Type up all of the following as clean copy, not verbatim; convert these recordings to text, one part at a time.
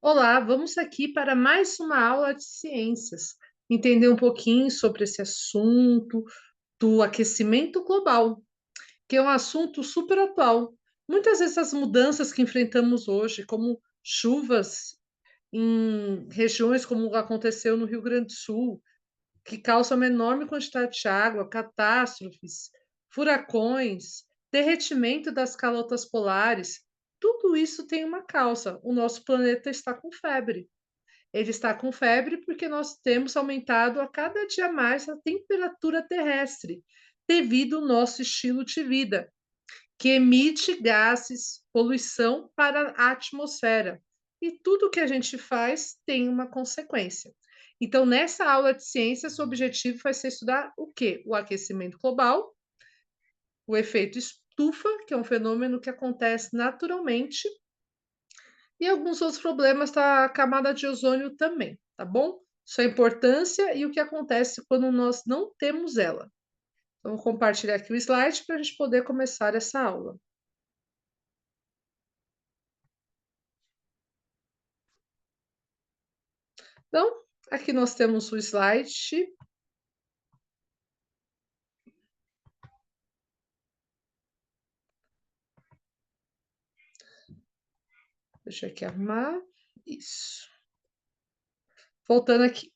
Olá, vamos aqui para mais uma aula de ciências, entender um pouquinho sobre esse assunto do aquecimento global, que é um assunto super atual. Muitas vezes as mudanças que enfrentamos hoje, como chuvas em regiões como aconteceu no Rio Grande do Sul, que causam uma enorme quantidade de água, catástrofes, furacões, derretimento das calotas polares, tudo isso tem uma causa. O nosso planeta está com febre. Ele está com febre porque nós temos aumentado a cada dia mais a temperatura terrestre, devido ao nosso estilo de vida, que emite gases, poluição para a atmosfera. E tudo que a gente faz tem uma consequência. Então, nessa aula de ciências, o objetivo vai ser estudar o quê? O aquecimento global, o efeito estufa, que é um fenômeno que acontece naturalmente, e alguns outros problemas da camada de ozônio também, tá bom? Sua importância e o que acontece quando nós não temos ela. Então, vou compartilhar aqui o slide para a gente poder começar essa aula. Então, aqui nós temos o slide. Deixa eu aqui arrumar. Isso. Voltando aqui.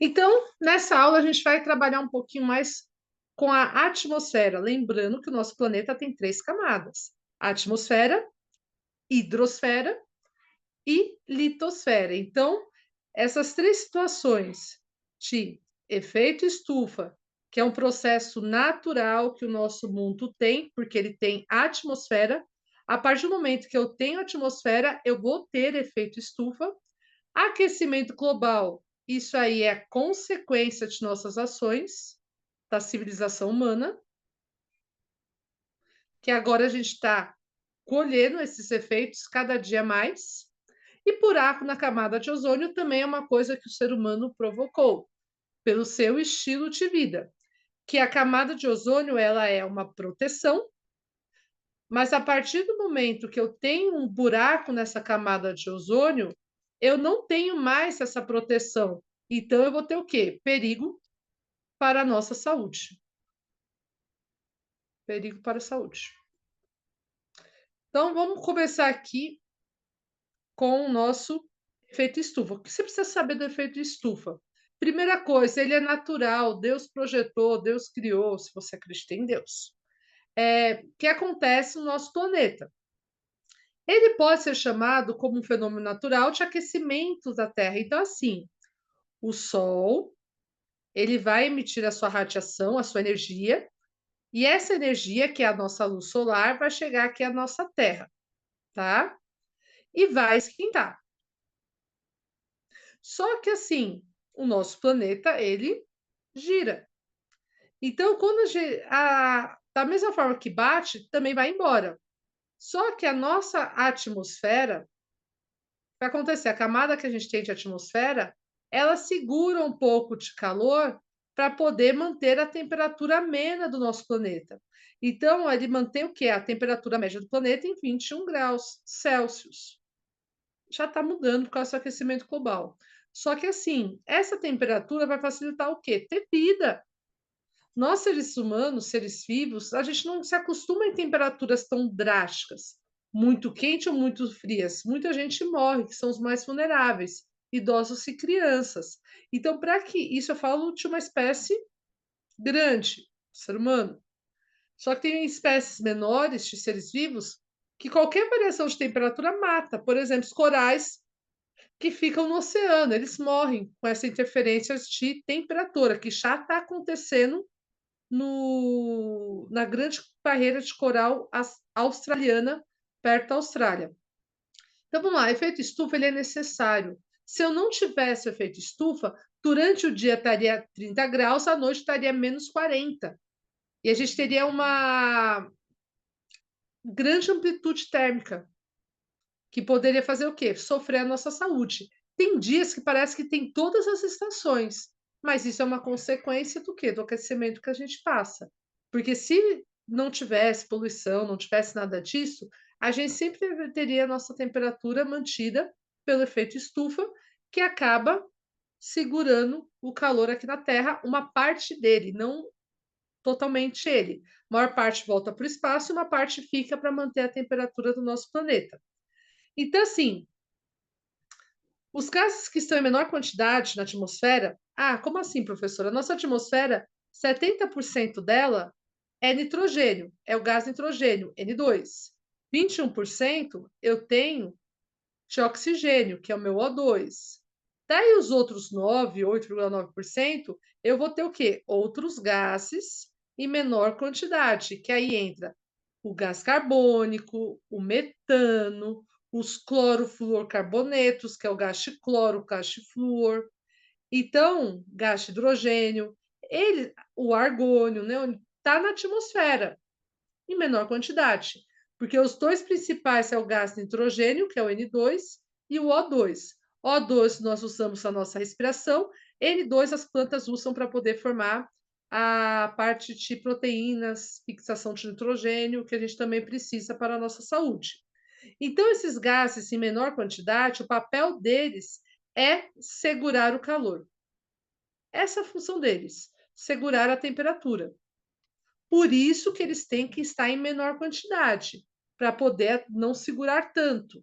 Então, nessa aula, a gente vai trabalhar um pouquinho mais com a atmosfera. Lembrando que o nosso planeta tem três camadas: atmosfera, hidrosfera e litosfera. Então, essas três situações de efeito estufa, que é um processo natural que o nosso mundo tem, porque ele tem atmosfera. A partir do momento que eu tenho atmosfera, eu vou ter efeito estufa. Aquecimento global, isso aí é consequência de nossas ações, da civilização humana, que agora a gente está colhendo esses efeitos cada dia mais. E buraco na camada de ozônio também é uma coisa que o ser humano provocou, pelo seu estilo de vida, que a camada de ozônio ela é uma proteção, mas a partir do momento que eu tenho um buraco nessa camada de ozônio, eu não tenho mais essa proteção. Então eu vou ter o quê? Perigo para a nossa saúde. Perigo para a saúde. Então vamos começar aqui com o nosso efeito estufa. O que você precisa saber do efeito estufa? Primeira coisa, ele é natural, Deus projetou, Deus criou, se você acredita em Deus. Que acontece no nosso planeta. Ele pode ser chamado como um fenômeno natural de aquecimento da Terra. Então, assim, o Sol, ele vai emitir a sua radiação, a sua energia, e essa energia, que é a nossa luz solar, vai chegar aqui à nossa Terra, tá? E vai esquentar. Só que, assim, o nosso planeta, ele gira. Então, quando da mesma forma que bate, também vai embora. Só que a nossa atmosfera, o que vai acontecer? A camada que a gente tem de atmosfera, ela segura um pouco de calor para poder manter a temperatura amena do nosso planeta. Então, ele mantém o quê? A temperatura média do planeta em 21 graus Celsius. Já está mudando por causa do aquecimento global. Só que, assim, essa temperatura vai facilitar o quê? Ter vida. Nós, seres humanos, seres vivos, a gente não se acostuma em temperaturas tão drásticas, muito quente ou muito frias. Muita gente morre, que são os mais vulneráveis, idosos e crianças. Então, para que isso eu falo de uma espécie grande, ser humano. Só que tem espécies menores de seres vivos que qualquer variação de temperatura mata. Por exemplo, os corais que ficam no oceano, eles morrem com essa interferência de temperatura, que já está acontecendo na grande barreira de coral australiana, perto da Austrália. Então vamos lá, efeito estufa ele é necessário. Se eu não tivesse o efeito estufa, durante o dia estaria 30 graus, à noite estaria menos 40. E a gente teria uma grande amplitude térmica, que poderia fazer o quê? Sofrer a nossa saúde. Tem dias que parece que tem todas as estações, mas isso é uma consequência do quê? Do aquecimento que a gente passa. Porque se não tivesse poluição, não tivesse nada disso, a gente sempre teria a nossa temperatura mantida pelo efeito estufa, que acaba segurando o calor aqui na Terra, uma parte dele, não totalmente ele. A maior parte volta para o espaço e uma parte fica para manter a temperatura do nosso planeta. Então, assim, os gases que estão em menor quantidade na atmosfera. Ah, como assim, professora? A nossa atmosfera, 70% dela é nitrogênio, é o gás nitrogênio, N2. 21% eu tenho de oxigênio, que é o meu O2. Daí os outros 8,9%, eu vou ter o quê? Outros gases em menor quantidade, que aí entra o gás carbônico, o metano, os clorofluorcarbonetos, que é o gás de cloro, o gás de flúor. Então, gás de hidrogênio, o argônio, né, está na atmosfera em menor quantidade, porque os dois principais é o gás nitrogênio, que é o N2, e o O2. O2 nós usamos na nossa respiração, N2 as plantas usam para poder formar a parte de proteínas, fixação de nitrogênio, que a gente também precisa para a nossa saúde. Então, esses gases em menor quantidade, o papel deles é segurar o calor. Essa é a função deles, segurar a temperatura. Por isso que eles têm que estar em menor quantidade, para poder não segurar tanto.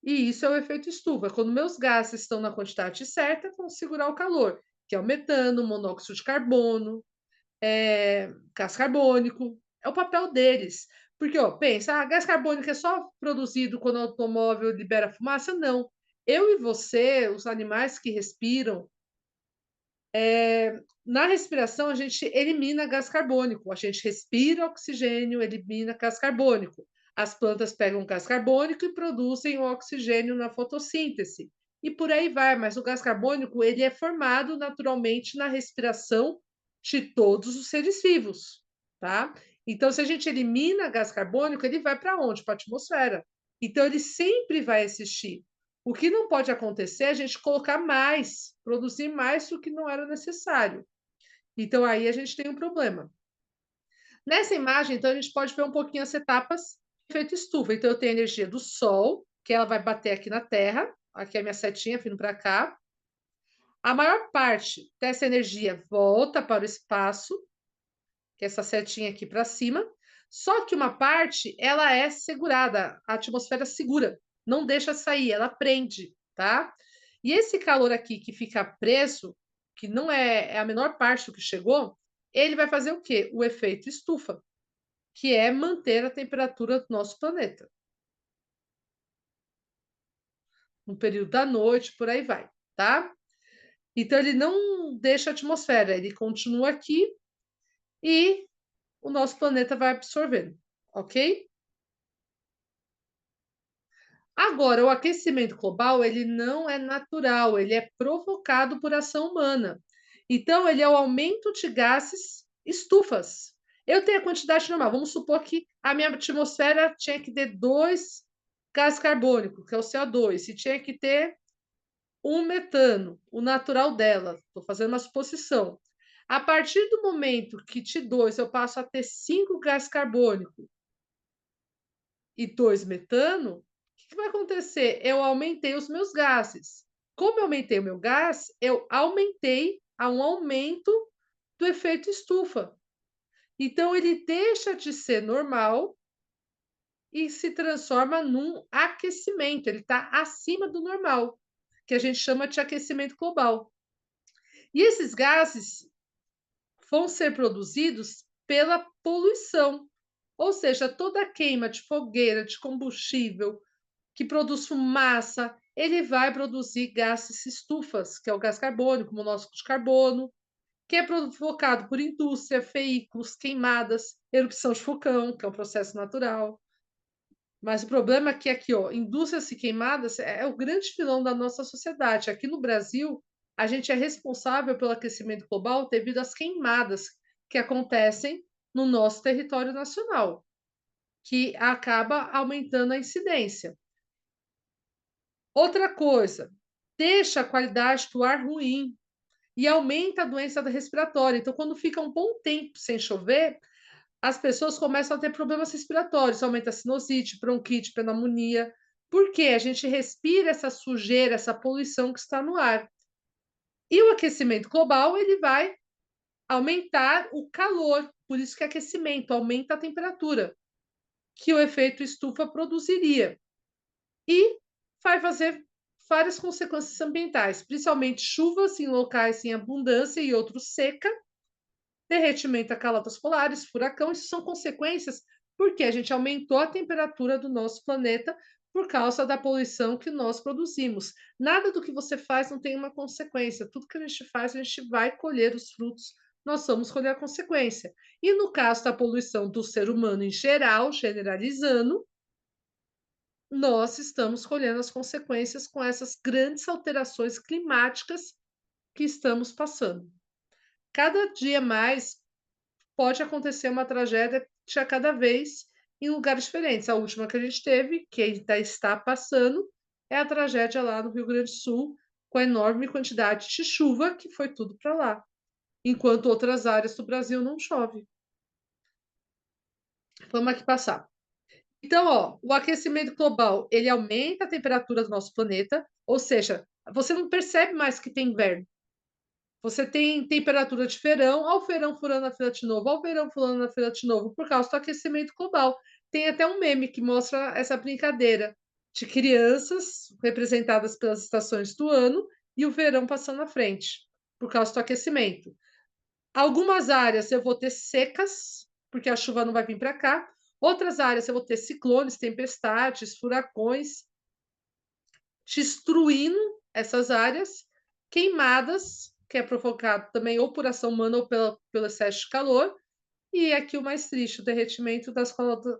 E isso é o efeito estufa. Quando meus gases estão na quantidade certa, vão segurar o calor, que é o metano, o monóxido de carbono, gás carbônico. É o papel deles. Porque, ó, pensa, gás carbônico é só produzido quando o automóvel libera fumaça? Não. Eu e você, os animais que respiram, na respiração, a gente elimina gás carbônico. A gente respira oxigênio, elimina gás carbônico. As plantas pegam gás carbônico e produzem o oxigênio na fotossíntese. E por aí vai, mas o gás carbônico ele é formado naturalmente na respiração de todos os seres vivos, tá? Então, se a gente elimina gás carbônico, ele vai para onde? Para a atmosfera. Então, ele sempre vai existir. O que não pode acontecer é a gente colocar mais, produzir mais do que não era necessário. Então aí a gente tem um problema. Nessa imagem, então, a gente pode ver um pouquinho as etapas do efeito estufa. Então, eu tenho a energia do Sol, que ela vai bater aqui na Terra. Aqui é a minha setinha vindo para cá. A maior parte dessa energia volta para o espaço, que é essa setinha aqui para cima. Só que uma parte, ela é segurada, a atmosfera segura, não deixa sair, ela prende, tá? E esse calor aqui que fica preso, que não é a menor parte do que chegou, ele vai fazer o quê? O efeito estufa, que é manter a temperatura do nosso planeta. No período da noite, por aí vai, tá? Então ele não deixa a atmosfera, ele continua aqui e o nosso planeta vai absorvendo, ok? Agora, o aquecimento global, ele não é natural, ele é provocado por ação humana. Então, ele é o aumento de gases estufas. Eu tenho a quantidade normal. Vamos supor que a minha atmosfera tinha que ter dois gases carbônicos, que é o CO2, e tinha que ter um metano, o natural dela. Estou fazendo uma suposição. A partir do momento que de dois eu passo a ter cinco gases carbônicos e 2 metano, o que vai acontecer? Eu aumentei os meus gases. Como eu aumentei o meu gás, eu aumentei a um aumento do efeito estufa. Então, ele deixa de ser normal e se transforma num aquecimento. Ele está acima do normal, que a gente chama de aquecimento global. E esses gases vão ser produzidos pela poluição, ou seja, toda a queima de fogueira, de combustível, que produz fumaça, ele vai produzir gases estufas, que é o gás carbônico, monóxido de carbono, que é provocado por indústria, veículos, queimadas, erupção de vulcão, que é um processo natural. Mas o problema é que aqui, ó, indústrias e queimadas é o grande vilão da nossa sociedade. Aqui no Brasil, a gente é responsável pelo aquecimento global devido às queimadas que acontecem no nosso território nacional, que acaba aumentando a incidência. Outra coisa, deixa a qualidade do ar ruim e aumenta a doença respiratória. Então, quando fica um bom tempo sem chover, as pessoas começam a ter problemas respiratórios, aumenta a sinusite, bronquite, pneumonia. Porque a gente respira essa sujeira, essa poluição que está no ar. E o aquecimento global, ele vai aumentar o calor, por isso que aquecimento aumenta a temperatura, que o efeito estufa produziria. E vai fazer várias consequências ambientais, principalmente chuvas em locais em abundância e outros seca, derretimento a calotas polares, furacão, isso são consequências porque a gente aumentou a temperatura do nosso planeta por causa da poluição que nós produzimos. Nada do que você faz não tem uma consequência. Tudo que a gente faz, a gente vai colher os frutos, nós vamos colher a consequência. E no caso da poluição do ser humano em geral, generalizando, nós estamos colhendo as consequências com essas grandes alterações climáticas que estamos passando. Cada dia mais pode acontecer uma tragédia a cada vez em lugares diferentes. A última que a gente teve, que ainda está passando, é a tragédia lá no Rio Grande do Sul, com a enorme quantidade de chuva que foi tudo para lá, enquanto outras áreas do Brasil não chove. Vamos aqui passar. Então, ó, o aquecimento global, ele aumenta a temperatura do nosso planeta, ou seja, você não percebe mais que tem inverno. Você tem temperatura de verão, ao verão furando a fila de novo, ao verão furando a fila de novo, por causa do aquecimento global. Tem até um meme que mostra essa brincadeira de crianças representadas pelas estações do ano e o verão passando à frente, por causa do aquecimento. Algumas áreas eu vou ter secas, porque a chuva não vai vir para cá. Outras áreas eu vou ter ciclones, tempestades, furacões, destruindo essas áreas, queimadas, que é provocado também ou por ação humana ou pelo excesso de calor, e aqui o mais triste, o derretimento das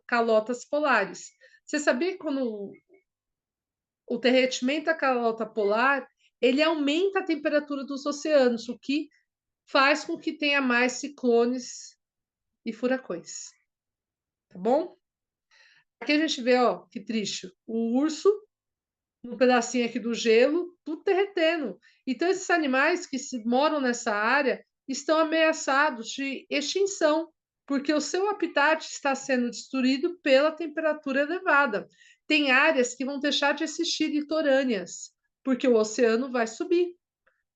calotas polares. Você sabia que quando o derretimento da calota polar, ele aumenta a temperatura dos oceanos, o que faz com que tenha mais ciclones e furacões, tá bom? Aqui a gente vê, ó, que triste, o urso um pedacinho aqui do gelo, tudo derretendo. Então, esses animais que moram nessa área estão ameaçados de extinção, porque o seu habitat está sendo destruído pela temperatura elevada. Tem áreas que vão deixar de existir litorâneas, porque o oceano vai subir,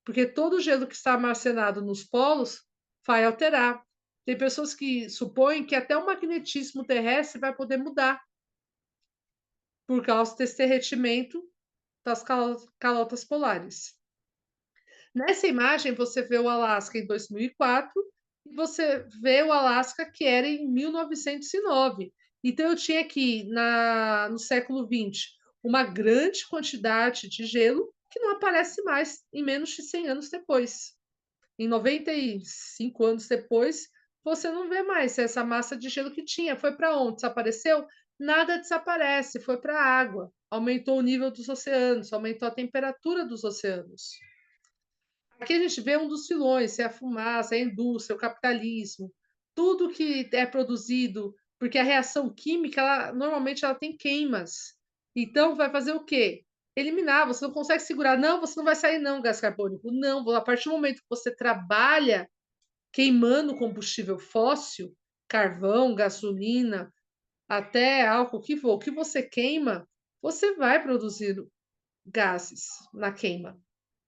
porque todo o gelo que está armazenado nos polos vai alterar. Tem pessoas que supõem que até o magnetismo terrestre vai poder mudar por causa desse derretimento das calotas polares. Nessa imagem, você vê o Alasca em 2004 e você vê o Alasca que era em 1909. Então, eu tinha aqui, no século XX, uma grande quantidade de gelo que não aparece mais em menos de 100 anos depois. Em 95 anos depois, você não vê mais essa massa de gelo que tinha. Foi para onde? Desapareceu? Nada desaparece, foi para a água. Aumentou o nível dos oceanos, aumentou a temperatura dos oceanos. Aqui a gente vê um dos vilões, é a fumaça, é a indústria, o capitalismo, tudo que é produzido, porque a reação química, normalmente ela tem queimas. Então, vai fazer o quê? Eliminar, você não consegue segurar. Não, você não vai sair não, gás carbônico. Não, a partir do momento que você trabalha queimando combustível fóssil, carvão, gasolina, até álcool, o que você queima, você vai produzir gases na queima,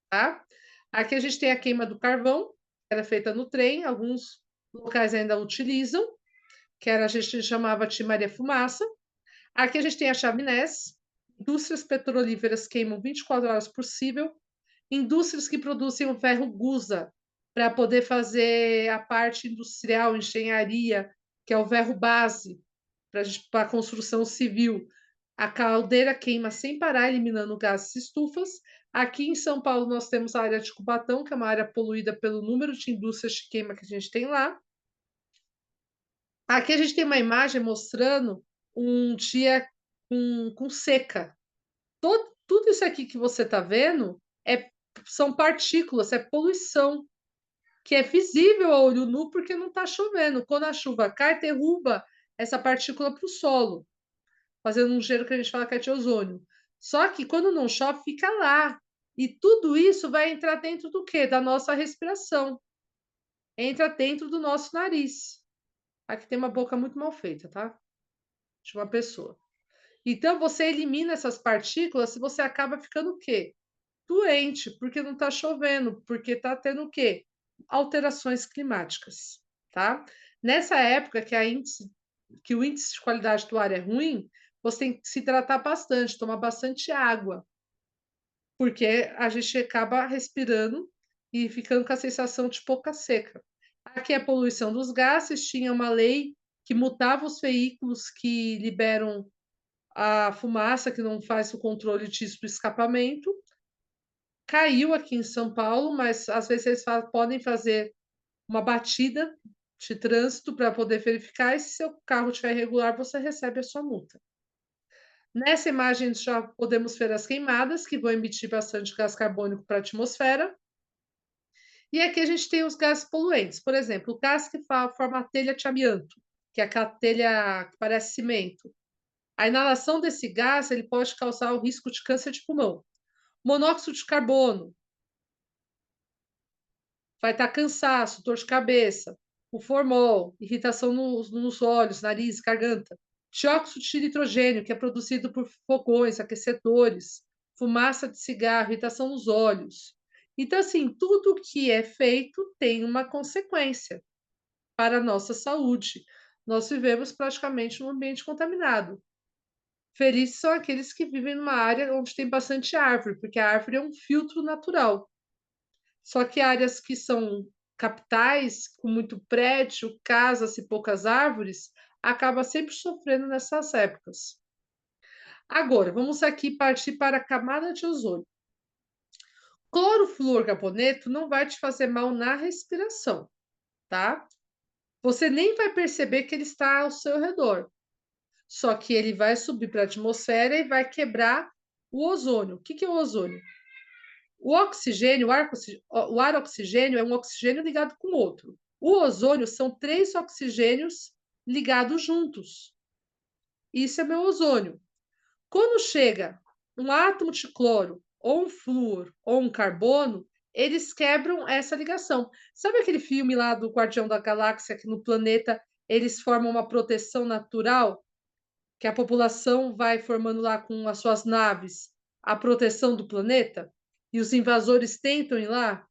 tá? Aqui a gente tem a queima do carvão, que era feita no trem, alguns locais ainda utilizam, que era, a gente chamava de Maria Fumaça. Aqui a gente tem a chaminés, indústrias petrolíferas queimam 24 horas possível, indústrias que produzem o ferro gusa para poder fazer a parte industrial, engenharia, que é o ferro base para a construção civil. A caldeira queima sem parar, eliminando gases e estufas. Aqui em São Paulo, nós temos a área de Cubatão, que é uma área poluída pelo número de indústrias de queima que a gente tem lá. Aqui a gente tem uma imagem mostrando um dia com seca. Tudo isso aqui que você está vendo são partículas, é poluição, que é visível a olho nu porque não está chovendo. Quando a chuva cai, derruba essa partícula para o solo, fazendo um gelo que a gente fala que é de ozônio. Só que quando não chove, fica lá. E tudo isso vai entrar dentro do quê? Da nossa respiração. Entra dentro do nosso nariz. Aqui tem uma boca muito mal feita, tá? De uma pessoa. Então você elimina essas partículas e você acaba ficando o quê? Doente, porque não está chovendo, porque está tendo o quê? Alterações climáticas, tá? Nessa época que o índice de qualidade do ar é ruim, você tem que se hidratar bastante, tomar bastante água, porque a gente acaba respirando e ficando com a sensação de boca seca. Aqui a poluição dos gases, tinha uma lei que multava os veículos que liberam a fumaça, que não faz o controle disso do escapamento. Caiu aqui em São Paulo, mas às vezes eles podem fazer uma batida de trânsito para poder verificar, e se seu carro estiver irregular, você recebe a sua multa. Nessa imagem já podemos ver as queimadas, que vão emitir bastante gás carbônico para a atmosfera. E aqui a gente tem os gases poluentes, por exemplo, o gás que forma a telha de amianto, que é aquela telha que parece cimento. A inalação desse gás ele pode causar o risco de câncer de pulmão. Monóxido de carbono, vai estar cansaço, dor de cabeça, o formol, irritação nos olhos, nariz, garganta. Dióxido de nitrogênio, que é produzido por fogões, aquecedores, fumaça de cigarro, irritação nos olhos. Então, assim, tudo que é feito tem uma consequência para a nossa saúde. Nós vivemos praticamente num ambiente contaminado. Felizes são aqueles que vivem numa área onde tem bastante árvore, porque a árvore é um filtro natural. Só que áreas que são capitais, com muito prédio, casas e poucas árvores, acaba sempre sofrendo nessas épocas. Agora, vamos aqui partir para a camada de ozônio. Clorofluorcarboneto não vai te fazer mal na respiração, tá? Você nem vai perceber que ele está ao seu redor. Só que ele vai subir para a atmosfera e vai quebrar o ozônio. O que que é o ozônio? O oxigênio, o ar oxigênio é um oxigênio ligado com outro. O ozônio são 3 oxigênios ligados juntos. Isso é meu ozônio. Quando chega um átomo de cloro, ou um flúor, ou um carbono, eles quebram essa ligação. Sabe aquele filme lá do Guardião da Galáxia, que no planeta eles formam uma proteção natural, que a população vai formando lá com as suas naves a proteção do planeta? E os invasores tentam ir lá?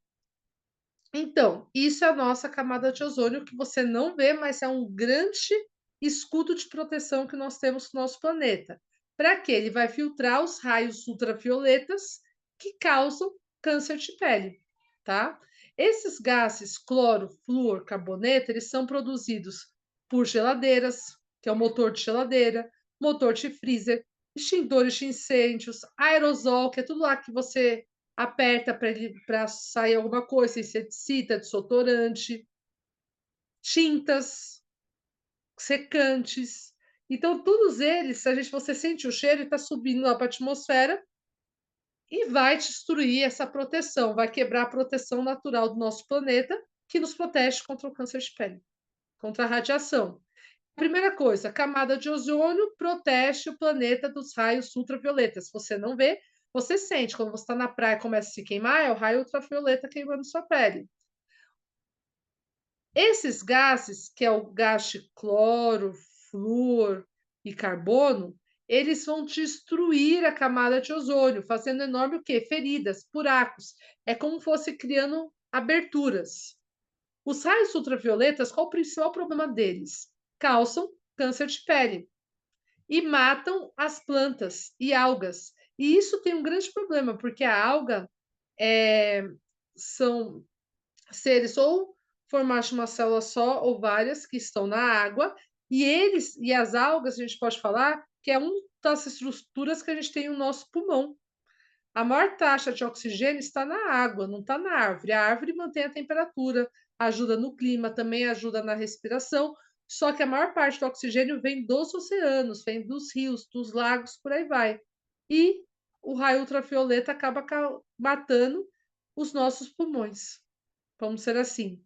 Então, isso é a nossa camada de ozônio que você não vê, mas é um grande escudo de proteção que nós temos no nosso planeta. Para quê? Ele vai filtrar os raios ultravioletas que causam câncer de pele, tá? Esses gases, cloro, flúor, carboneto, eles são produzidos por geladeiras, que é o motor de geladeira, motor de freezer, extintores de incêndios, aerosol, que é tudo lá que você aperta para sair alguma coisa, inseticida, desodorante, tintas, secantes. Então, todos eles, se a gente, você sente o cheiro, está subindo lá para a atmosfera e vai destruir essa proteção, vai quebrar a proteção natural do nosso planeta, que nos protege contra o câncer de pele, contra a radiação. Primeira coisa, a camada de ozônio protege o planeta dos raios ultravioletas. Você não vê, você sente. Quando você está na praia e começa a se queimar, é o raio ultravioleta queimando sua pele. Esses gases, que é o gás de cloro, flúor e carbono, eles vão destruir a camada de ozônio, fazendo enorme o quê? Feridas, buracos. É como fosse criando aberturas. Os raios ultravioletas, qual o principal problema deles? Causam câncer de pele e matam as plantas e algas. E isso tem um grande problema, porque a alga são seres ou formados de uma célula só ou várias que estão na água, e as algas, a gente pode falar que é uma das estruturas que a gente tem no nosso pulmão. A maior taxa de oxigênio está na água, não está na árvore. A árvore mantém a temperatura, ajuda no clima, também ajuda na respiração. Só que a maior parte do oxigênio vem dos oceanos, vem dos rios, dos lagos, por aí vai. E o raio ultravioleta acaba matando os nossos pulmões, vamos ser assim,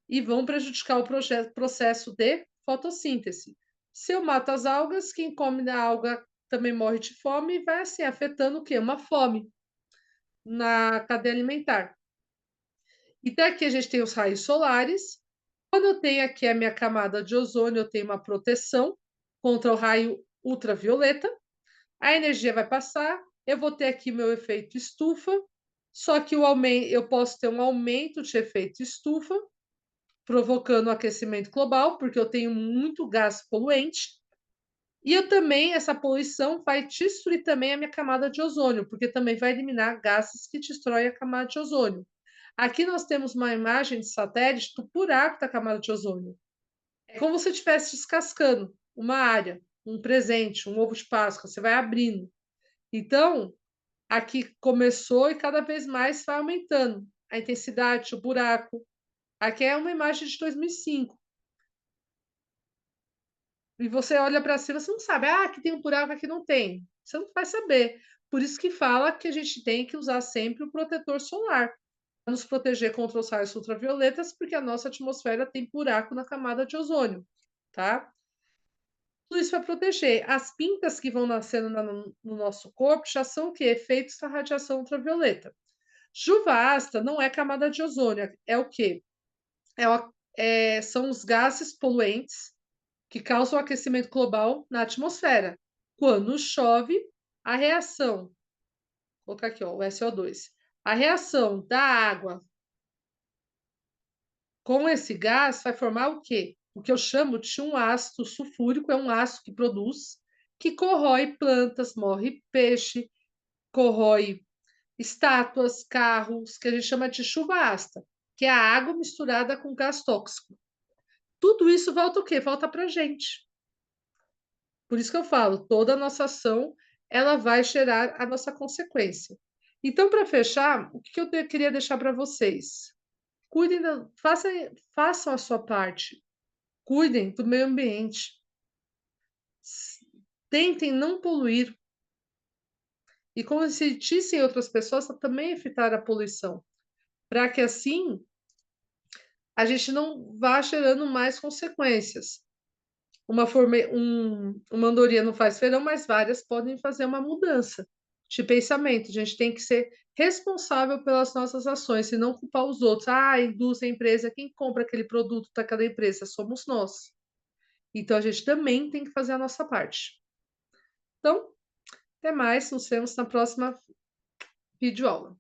e vão prejudicar o processo de fotossíntese. Se eu mato as algas, quem come a alga também morre de fome e vai assim afetando o quê? Uma fome na cadeia alimentar. Então aqui a gente tem os raios solares. Quando eu tenho aqui a minha camada de ozônio, eu tenho uma proteção contra o raio ultravioleta. A energia vai passar, eu vou ter aqui meu efeito estufa, só que o aumento, eu posso ter um aumento de efeito estufa, provocando o aquecimento global, porque eu tenho muito gás poluente. E eu também, essa poluição vai destruir também a minha camada de ozônio, porque também vai eliminar gases que destroem a camada de ozônio. Aqui nós temos uma imagem de satélite do buraco da camada de ozônio. É como se estivesse descascando uma área, um presente, um ovo de Páscoa, você vai abrindo. Então, aqui começou e cada vez mais vai aumentando a intensidade, o buraco. Aqui é uma imagem de 2005. E você olha para cima, você não sabe, aqui tem um buraco, aqui não tem. Você não vai saber. Por isso que fala que a gente tem que usar sempre o protetor solar, para nos proteger contra os raios ultravioletas, porque a nossa atmosfera tem buraco na camada de ozônio, tá? Tudo isso para proteger. As pintas que vão nascendo no nosso corpo já são o quê? Efeitos da radiação ultravioleta. Chuva ácida não é camada de ozônio, é o quê? São os gases poluentes que causam aquecimento global na atmosfera. Quando chove, a reação, vou colocar aqui, ó, o SO2, a reação da água com esse gás vai formar o quê? O que eu chamo de um ácido sulfúrico, é um ácido que produz, que corrói plantas, morre peixe, corrói estátuas, carros, que a gente chama de chuva ácida, que é a água misturada com gás tóxico. Tudo isso volta o quê? Volta para a gente. Por isso que eu falo, toda a nossa ação, ela vai gerar a nossa consequência. Então, para fechar, o que eu queria deixar para vocês? Cuidem, façam a sua parte, cuidem do meio ambiente, tentem não poluir e conscientizem outras pessoas a também evitar a poluição, para que assim a gente não vá gerando mais consequências. Uma andorinha não faz verão, mas várias podem fazer uma mudança de pensamento. A gente tem que ser responsável pelas nossas ações e não culpar os outros. A indústria, a empresa, quem compra aquele produto daquela empresa somos nós. Então a gente também tem que fazer a nossa parte. Então, até mais, nos vemos na próxima videoaula.